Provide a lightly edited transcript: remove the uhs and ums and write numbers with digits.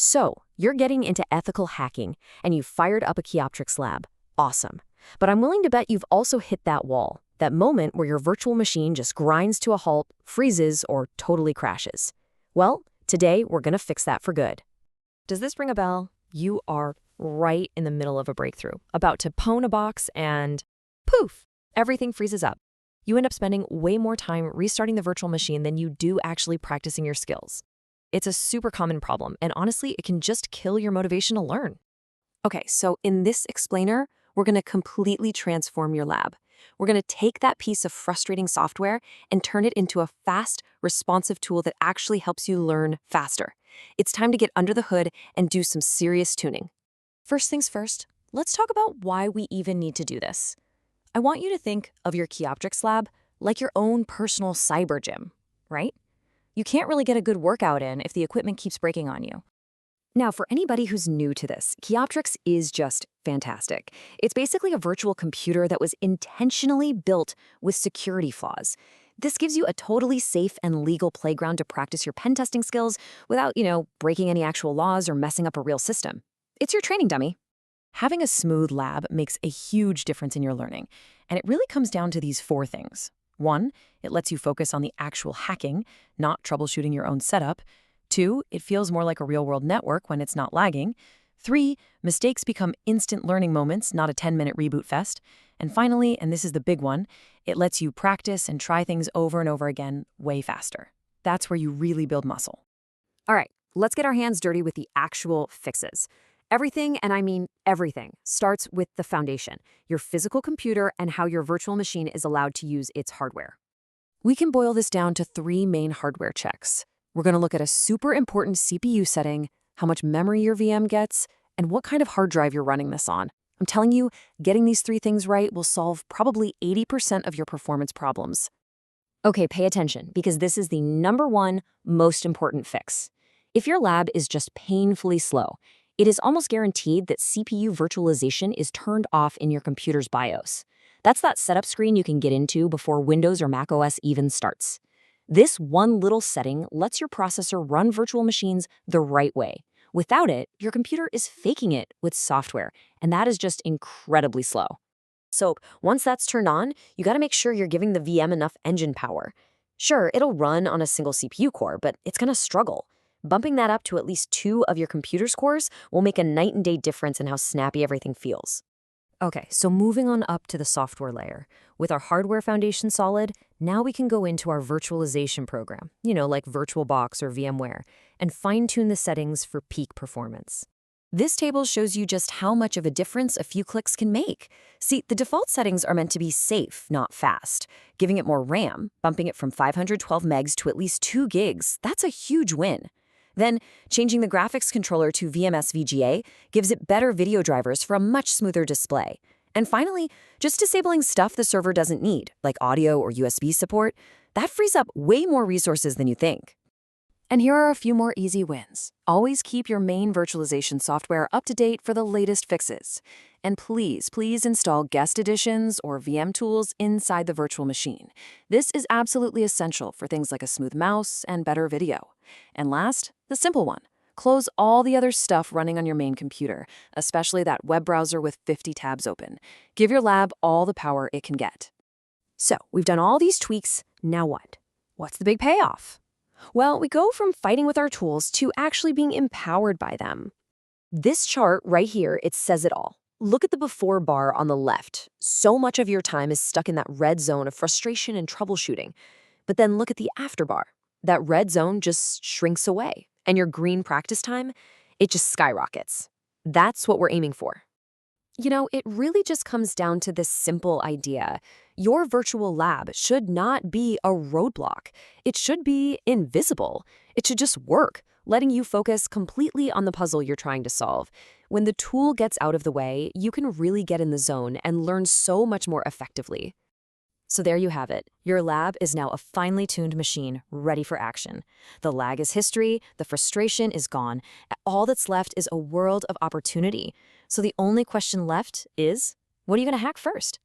So, you're getting into ethical hacking, and you've fired up a Kioptrix lab. Awesome. But I'm willing to bet you've also hit that wall, that moment where your virtual machine just grinds to a halt, freezes, or totally crashes. Well, today we're going to fix that for good. Does this ring a bell? You are right in the middle of a breakthrough, about to pwn a box and poof, everything freezes up. You end up spending way more time restarting the virtual machine than you do actually practicing your skills. It's a super common problem, and honestly, it can just kill your motivation to learn. Okay, so in this explainer, we're going to completely transform your lab. We're going to take that piece of frustrating software and turn it into a fast, responsive tool that actually helps you learn faster. It's time to get under the hood and do some serious tuning. First things first, let's talk about why we even need to do this. I want you to think of your Kioptrix lab like your own personal cyber gym, right? You can't really get a good workout in if the equipment keeps breaking on you. Now, for anybody who's new to this, Kioptrix is just fantastic. It's basically a virtual computer that was intentionally built with security flaws. This gives you a totally safe and legal playground to practice your pen testing skills without, breaking any actual laws or messing up a real system. It's your training dummy. Having a smooth lab makes a huge difference in your learning, and it really comes down to these 4 things. 1, it lets you focus on the actual hacking, not troubleshooting your own setup. 2, it feels more like a real-world network when it's not lagging. 3, mistakes become instant learning moments, not a 10-minute reboot fest. And finally, and this is the big one, it lets you practice and try things over and over again way faster. That's where you really build muscle. All right, let's get our hands dirty with the actual fixes. Everything, and I mean everything, starts with the foundation, your physical computer and how your virtual machine is allowed to use its hardware. We can boil this down to 3 main hardware checks. We're going to look at a super important CPU setting, how much memory your VM gets, and what kind of hard drive you're running this on. I'm telling you, getting these 3 things right will solve probably 80% of your performance problems. Okay, pay attention, because this is the #1 most important fix. If your lab is just painfully slow, it is almost guaranteed that CPU virtualization is turned off in your computer's BIOS. That's that setup screen you can get into before Windows or macOS even starts. This one little setting lets your processor run virtual machines the right way. Without it, your computer is faking it with software, and that is just incredibly slow. So once that's turned on, you got to make sure you're giving the VM enough engine power. Sure, it'll run on a single CPU core, but it's going to struggle. Bumping that up to at least 2 of your computer's cores will make a night and day difference in how snappy everything feels. Okay, so moving on up to the software layer. With our hardware foundation solid, now we can go into our virtualization program, like VirtualBox or VMware, and fine-tune the settings for peak performance. This table shows you just how much of a difference a few clicks can make. See, the default settings are meant to be safe, not fast. Giving it more RAM, bumping it from 512 megs to at least 2 gigs, that's a huge win. Then, changing the graphics controller to VMS VGA gives it better video drivers for a much smoother display. And finally, just disabling stuff the server doesn't need, like audio or USB support, that frees up way more resources than you think. And here are a few more easy wins. Always keep your main virtualization software up to date for the latest fixes. And please install guest editions or VM tools inside the virtual machine. This is absolutely essential for things like a smooth mouse and better video. And last, the simple one. Close all the other stuff running on your main computer, especially that web browser with 50 tabs open. Give your lab all the power it can get. So, we've done all these tweaks, now what? What's the big payoff? Well, we go from fighting with our tools to actually being empowered by them. This chart right here, it says it all. Look at the before bar on the left. So much of your time is stuck in that red zone of frustration and troubleshooting. But then look at the after bar. That red zone just shrinks away, and your green practice time, it just skyrockets. That's what we're aiming for. It really just comes down to this simple idea. Your virtual lab should not be a roadblock. It should be invisible. It should just work, letting you focus completely on the puzzle you're trying to solve. When the tool gets out of the way, you can really get in the zone and learn so much more effectively. So there you have it. Your lab is now a finely tuned machine ready for action. The lag is history, the frustration is gone. All that's left is a world of opportunity. So the only question left is, what are you going to hack first?